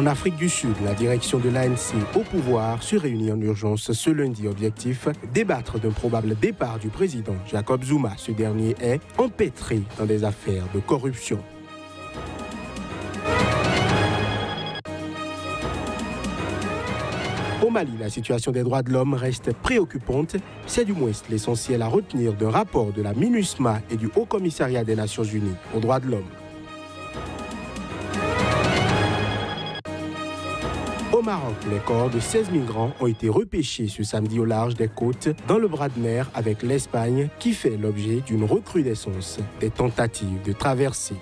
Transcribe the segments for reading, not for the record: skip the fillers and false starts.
En Afrique du Sud, la direction de l'ANC au pouvoir se réunit en urgence ce lundi. Objectif, débattre d'un probable départ du président Jacob Zuma. Ce dernier est empêtré dans des affaires de corruption. Au Mali, la situation des droits de l'homme reste préoccupante. C'est du moins l'essentiel à retenir d'un rapport de la MINUSMA et du Haut Commissariat des Nations Unies aux droits de l'homme. Au Maroc, les corps de 16 migrants ont été repêchés ce samedi au large des côtes dans le bras de mer avec l'Espagne qui fait l'objet d'une recrudescence des tentatives de traversée.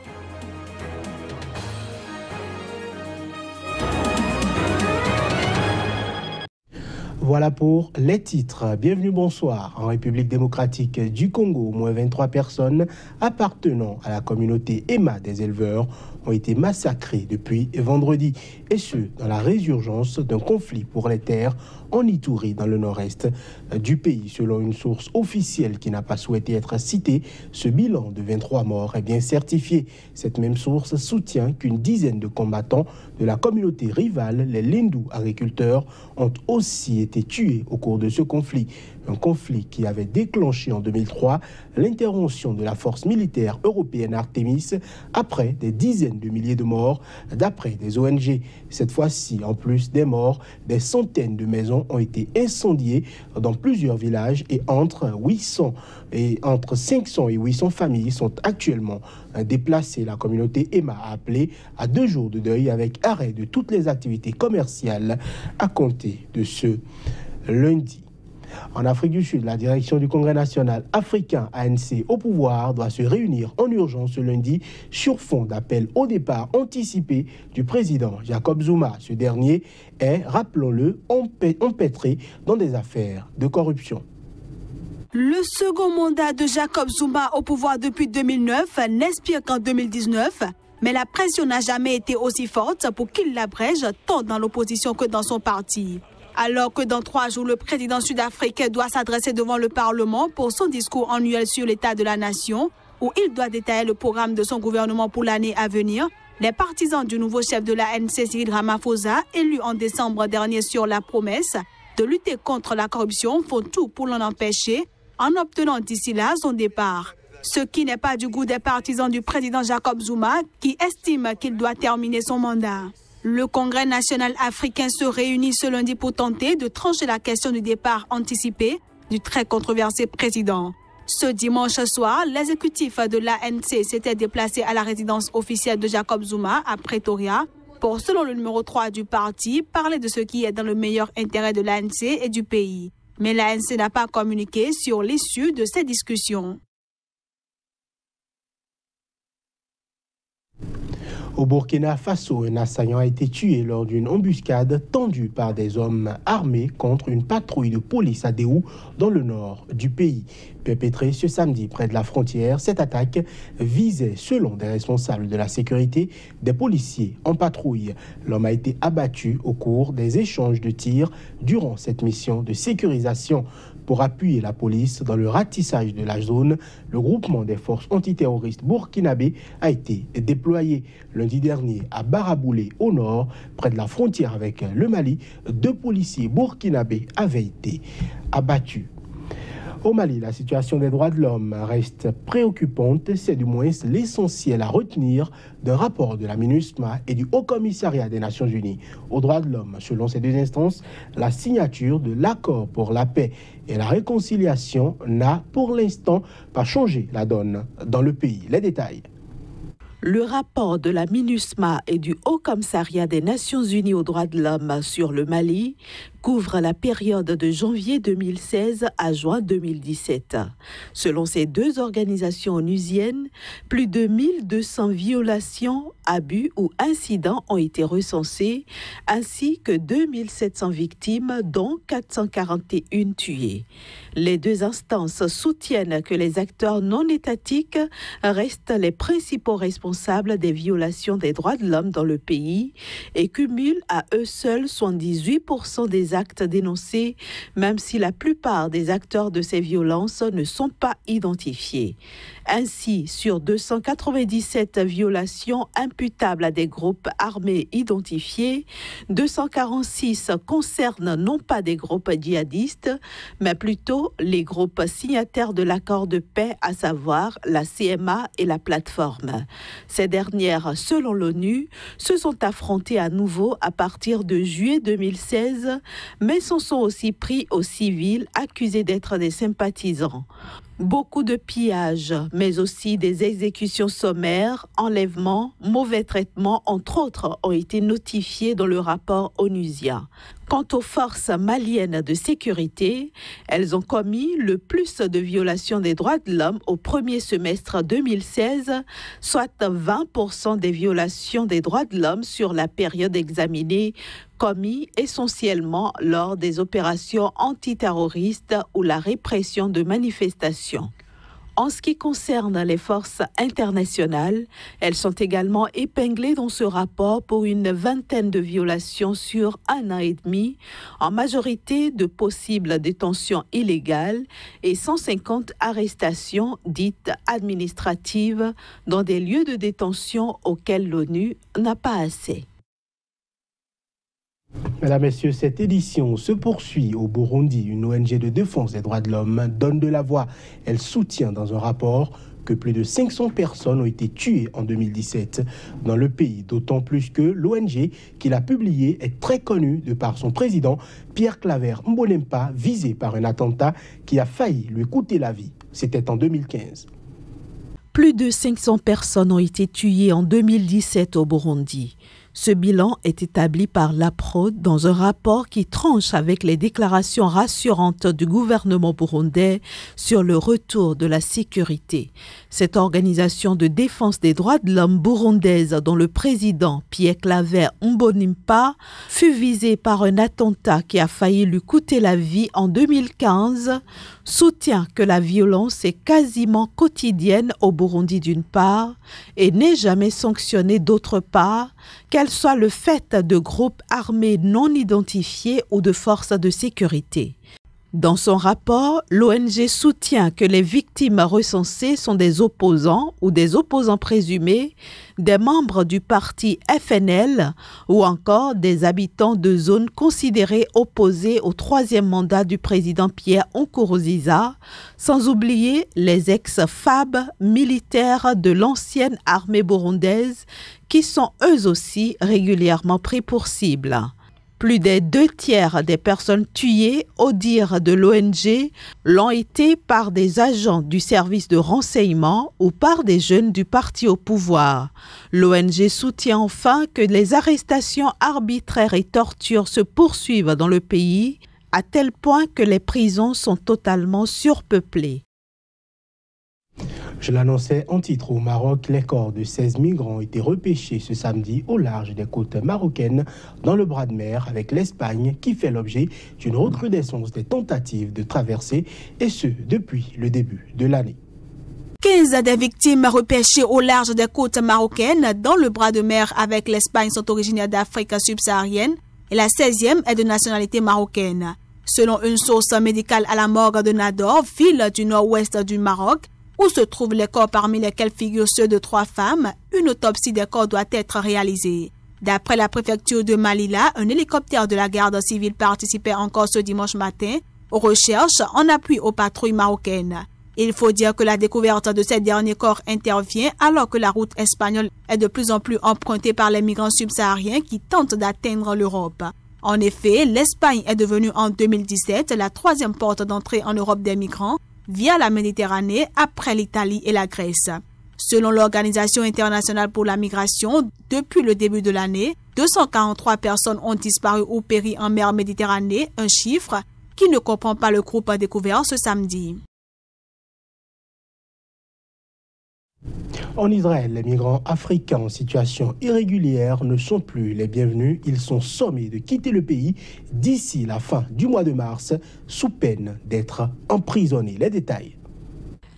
Voilà pour les titres. Bienvenue, bonsoir. En République démocratique du Congo, au moins 23 personnes appartenant à la communauté Emma des éleveurs ont été massacrées depuis vendredi. Et ce, dans la résurgence d'un conflit pour les terres en Ituri, dans le nord-est du pays. Selon une source officielle qui n'a pas souhaité être citée, ce bilan de 23 morts est bien certifié. Cette même source soutient qu'une dizaine de combattants de la communauté rivale, les Lindou agriculteurs, ont aussi été tués au cours de ce conflit. Un conflit qui avait déclenché en 2003 l'intervention de la force militaire européenne Artemis après des dizaines de milliers de morts d'après des ONG. Cette fois-ci, en plus des morts, des centaines de maisons ont été incendiées dans plusieurs villages et entre 500 et 800 familles sont actuellement déplacées. La communauté Emma a appelé à 2 jours de deuil avec arrêt de toutes les activités commerciales à compter de ce lundi. En Afrique du Sud, la direction du Congrès national africain ANC au pouvoir doit se réunir en urgence ce lundi sur fond d'appel au départ anticipé du président Jacob Zuma. Ce dernier est, rappelons-le, empêtré dans des affaires de corruption. Le second mandat de Jacob Zuma au pouvoir depuis 2009 n'inspire qu'en 2019. Mais la pression n'a jamais été aussi forte pour qu'il l'abrège tant dans l'opposition que dans son parti. Alors que dans 3 jours, le président sud-africain doit s'adresser devant le Parlement pour son discours annuel sur l'état de la nation, où il doit détailler le programme de son gouvernement pour l'année à venir, les partisans du nouveau chef de l'ANC, Cyril Ramaphosa, élu en décembre dernier sur la promesse de lutter contre la corruption, font tout pour l'en empêcher en obtenant d'ici là son départ. Ce qui n'est pas du goût des partisans du président Jacob Zuma, qui estiment qu'il doit terminer son mandat. Le Congrès national africain se réunit ce lundi pour tenter de trancher la question du départ anticipé du très controversé président. Ce dimanche soir, l'exécutif de l'ANC s'était déplacé à la résidence officielle de Jacob Zuma à Pretoria pour, selon le numéro 3 du parti, parler de ce qui est dans le meilleur intérêt de l'ANC et du pays. Mais l'ANC n'a pas communiqué sur l'issue de ces discussions. Au Burkina Faso, un assaillant a été tué lors d'une embuscade tendue par des hommes armés contre une patrouille de police à Déhou, dans le nord du pays. Perpétrée ce samedi près de la frontière, cette attaque visait, selon des responsables de la sécurité, des policiers en patrouille. L'homme a été abattu au cours des échanges de tirs durant cette mission de sécurisation. Pour appuyer la police dans le ratissage de la zone, le groupement des forces antiterroristes burkinabé a été déployé. Lundi dernier, à Baraboulé, au nord, près de la frontière avec le Mali, 2 policiers burkinabés avaient été abattus. Au Mali, la situation des droits de l'homme reste préoccupante. C'est du moins l'essentiel à retenir d'un rapport de la MINUSMA et du Haut Commissariat des Nations Unies aux droits de l'homme. Selon ces 2 instances, la signature de l'accord pour la paix et la réconciliation n'a pour l'instant pas changé la donne dans le pays. Les détails. Le rapport de la MINUSMA et du Haut Commissariat des Nations Unies aux droits de l'homme sur le Mali couvre la période de janvier 2016 à juin 2017. Selon ces 2 organisations onusiennes, plus de 1200 violations, abus ou incidents ont été recensés, ainsi que 2700 victimes, dont 441 tuées. Les 2 instances soutiennent que les acteurs non étatiques restent les principaux responsables des violations des droits de l'homme dans le pays et cumulent à eux seuls 78% des des actes dénoncés, même si la plupart des acteurs de ces violences ne sont pas identifiés. Ainsi, sur 297 violations imputables à des groupes armés identifiés, 246 concernent non pas des groupes djihadistes, mais plutôt les groupes signataires de l'accord de paix, à savoir la CMA et la plateforme. Ces dernières, selon l'ONU, se sont affrontées à nouveau à partir de juillet 2016, mais s'en sont aussi pris aux civils accusés d'être des sympathisants. Beaucoup de pillages, mais aussi des exécutions sommaires, enlèvements, mauvais traitements, entre autres, ont été notifiés dans le rapport onusien. Quant aux forces maliennes de sécurité, elles ont commis le plus de violations des droits de l'homme au premier semestre 2016, soit 20% des violations des droits de l'homme sur la période examinée, commis essentiellement lors des opérations antiterroristes ou la répression de manifestations. En ce qui concerne les forces internationales, elles sont également épinglées dans ce rapport pour une vingtaine de violations sur 1 an et demi, en majorité de possibles détentions illégales et 150 arrestations dites administratives dans des lieux de détention auxquels l'ONU n'a pas accès. Mesdames, Messieurs, cette édition se poursuit au Burundi. Une ONG de défense des droits de l'homme donne de la voix. Elle soutient dans un rapport que plus de 500 personnes ont été tuées en 2017 dans le pays, d'autant plus que l'ONG qui l'a publié est très connue de par son président, Pierre Claver Mbonempa, visé par un attentat qui a failli lui coûter la vie. C'était en 2015. Plus de 500 personnes ont été tuées en 2017 au Burundi. Ce bilan est établi par l'APRODE dans un rapport qui tranche avec les déclarations rassurantes du gouvernement burundais sur le retour de la sécurité. Cette organisation de défense des droits de l'homme burundaise, dont le président Pierre Claver Mbonempa fut visé par un attentat qui a failli lui coûter la vie en 2015, soutient que la violence est quasiment quotidienne au Burundi d'une part et n'est jamais sanctionnée d'autre part, qu'elle soit le fait de groupes armés non identifiés ou de forces de sécurité. Dans son rapport, l'ONG soutient que les victimes recensées sont des opposants ou des opposants présumés, des membres du parti FNL ou encore des habitants de zones considérées opposées au troisième mandat du président Pierre Nkurunziza, sans oublier les ex-FAB militaires de l'ancienne armée burundaise qui sont eux aussi régulièrement pris pour cible. Plus des 2/3 des personnes tuées, au dire de l'ONG, l'ont été par des agents du service de renseignement ou par des jeunes du parti au pouvoir. L'ONG soutient enfin que les arrestations arbitraires et tortures se poursuivent dans le pays, à tel point que les prisons sont totalement surpeuplées. Je l'annonçais en titre au Maroc, les corps de 16 migrants ont été repêchés ce samedi au large des côtes marocaines dans le bras de mer avec l'Espagne qui fait l'objet d'une recrudescence des tentatives de traversée et ce depuis le début de l'année. 15 des victimes repêchées au large des côtes marocaines dans le bras de mer avec l'Espagne sont originaires d'Afrique subsaharienne et la 16e est de nationalité marocaine. Selon une source médicale à la morgue de Nador, ville du nord-ouest du Maroc, où se trouvent les corps parmi lesquels figurent ceux de 3 femmes, une autopsie des corps doit être réalisée. D'après la préfecture de Malila, un hélicoptère de la garde civile participait encore ce dimanche matin aux recherches en appui aux patrouilles marocaines. Il faut dire que la découverte de ces derniers corps intervient alors que la route espagnole est de plus en plus empruntée par les migrants subsahariens qui tentent d'atteindre l'Europe. En effet, l'Espagne est devenue en 2017 la 3e porte d'entrée en Europe des migrants, via la Méditerranée après l'Italie et la Grèce. Selon l'Organisation internationale pour la migration, depuis le début de l'année, 243 personnes ont disparu ou péri en mer Méditerranée, un chiffre qui ne comprend pas le groupe découvert ce samedi. En Israël, les migrants africains en situation irrégulière ne sont plus les bienvenus. Ils sont sommés de quitter le pays d'ici la fin du mois de mars, sous peine d'être emprisonnés. Les détails.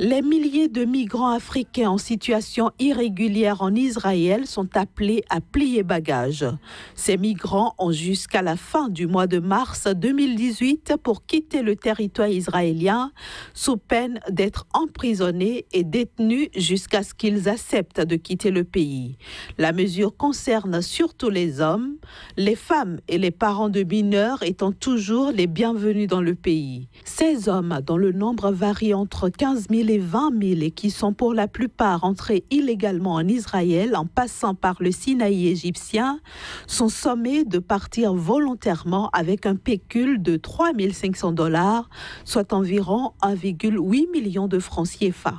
Les milliers de migrants africains en situation irrégulière en Israël sont appelés à plier bagages. Ces migrants ont jusqu'à la fin du mois de mars 2018 pour quitter le territoire israélien sous peine d'être emprisonnés et détenus jusqu'à ce qu'ils acceptent de quitter le pays. La mesure concerne surtout les hommes, les femmes et les parents de mineurs étant toujours les bienvenus dans le pays. Ces hommes, dont le nombre varie entre 15 000 et 20 000 et qui sont pour la plupart entrés illégalement en Israël en passant par le Sinaï égyptien, sont sommés de partir volontairement avec un pécule de 3 500 $, soit environ 1,8 million de francs CFA.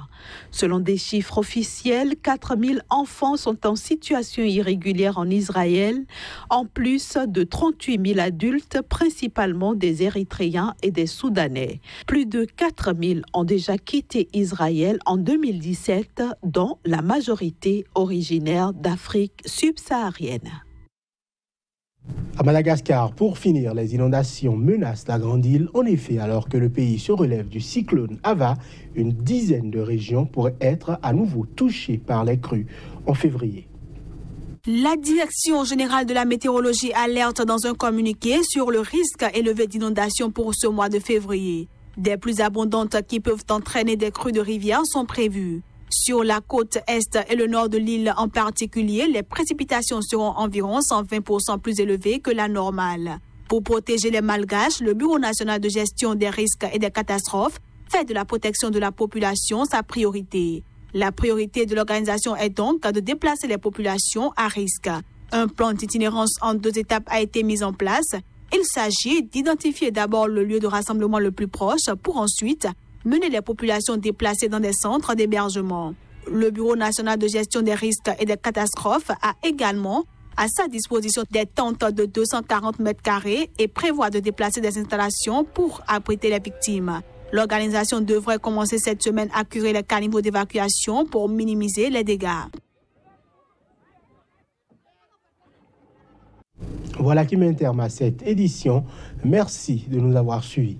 Selon des chiffres officiels, 4 000 enfants sont en situation irrégulière en Israël, en plus de 38 000 adultes, principalement des Érythréens et des Soudanais. Plus de 4 000 ont déjà quitté Israël en 2017, dont la majorité originaire d'Afrique subsaharienne. À Madagascar, pour finir, les inondations menacent la grande île. En effet, alors que le pays se relève du cyclone Ava, une dizaine de régions pourraient être à nouveau touchées par les crues en février. La Direction générale de la météorologie alerte dans un communiqué sur le risque élevé d'inondation pour ce mois de février. Des pluies abondantes qui peuvent entraîner des crues de rivières sont prévues. Sur la côte est et le nord de l'île en particulier, les précipitations seront environ 120% plus élevées que la normale. Pour protéger les Malgaches, le Bureau national de gestion des risques et des catastrophes fait de la protection de la population sa priorité. La priorité de l'organisation est donc de déplacer les populations à risque. Un plan d'itinérance en 2 étapes a été mis en place. Il s'agit d'identifier d'abord le lieu de rassemblement le plus proche pour ensuite mener les populations déplacées dans des centres d'hébergement. Le Bureau national de gestion des risques et des catastrophes a également à sa disposition des tentes de 240 mètres carrés et prévoit de déplacer des installations pour abriter les victimes. L'organisation devrait commencer cette semaine à curer les caniveaux d'évacuation pour minimiser les dégâts. Voilà qui met un terme à cette édition. Merci de nous avoir suivis.